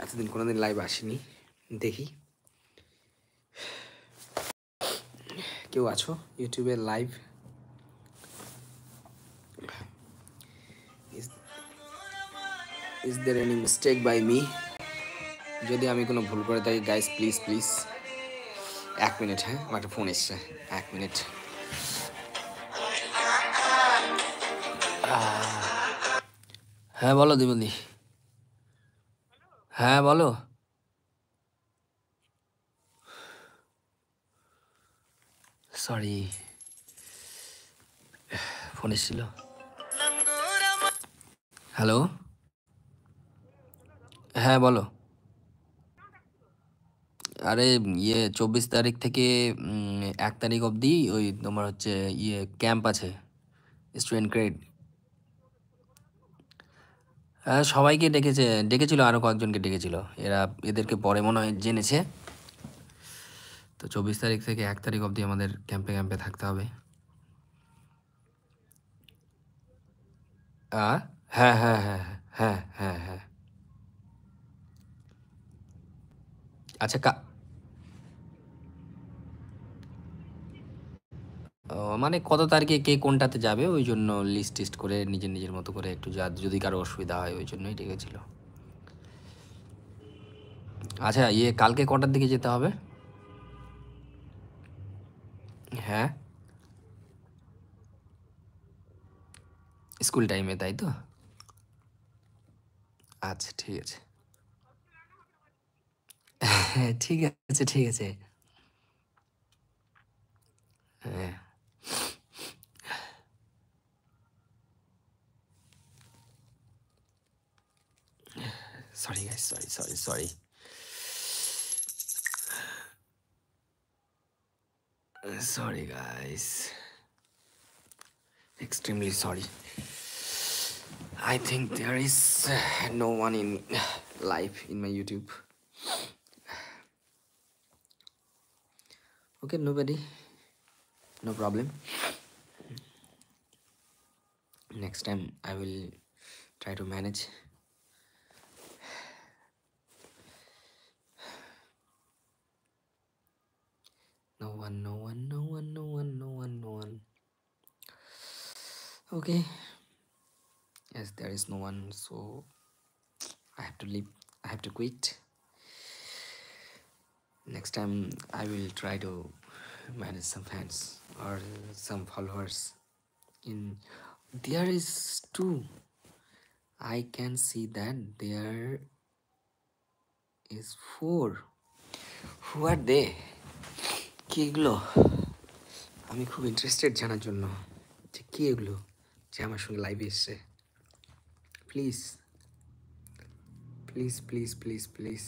এতদিন কোনোদিন লাইভ আসিনি, দেখি কেউ আছো ইউটিউবে live? Is there any mistake by me? যদি আমি কোনো ভুল করে থাকি গাইস, প্লিজ প্লিজ 1 মিনিট। হ্যাঁ, আমার একটা ফোন এসছে, 1 মিনিট। হ্যাঁ বলো দিবনি। হ্যাঁ বলো। সরি, ফোন এসেছিল। হ্যালো, হ্যাঁ বলো। আরে 24 তারিখ থেকে 1 তারিখ অবধি ওই তোমার হচ্ছে ক্যাম্প আছে, স্টুডেন্ট ক্রেড। হ্যাঁ সবাইকে ডেকেছিল, আরও কয়েকজনকে ডেকেছিল। এদেরকে পরে মনে হয় জেনেছে। তো 24 তারিখ থেকে 1 তারিখ অবধি আমাদের ক্যাম্পে ক্যাম্পে থাকতে হবে। হ্যাঁ হ্যাঁ হ্যাঁ হ্যাঁ হ্যাঁ হ্যাঁ। আচ্ছা মানে কত তারিখে কে কোনটাতে যাবে ওই জন্য লিস্ট টিস্ট করে নিজের নিজের মতো করে একটু যদি কারো অসুবিধা হয় ওই জন্যই ডেকেছিল। আচ্ছা কালকে কটার দিকে যেতে হবে? হ্যাঁ, স্কুল টাইমে, তাই তো? আচ্ছা ঠিক আছে। হ্যাঁ ঠিক আছে ঠিক আছে। হ্যাঁ sorry guys, sorry sorry sorry sorry guys, extremely sorry. I think there is no one in live in my YouTube. Okay, nobody, no problem. Next time I will try to manage. No one, no one, no one, no one, no one, no one. Okay, yes, there is no one, so I have to leave, I have to quit. Next time I will try to manage some fans or some followers. In there is 2, I can see that there is 4. Who are they? কি এগুলো? আমি খুব interested জানার জন্য যে কি এগুলো যে আমার সঙ্গে লাইভে এসছে। Please please please please please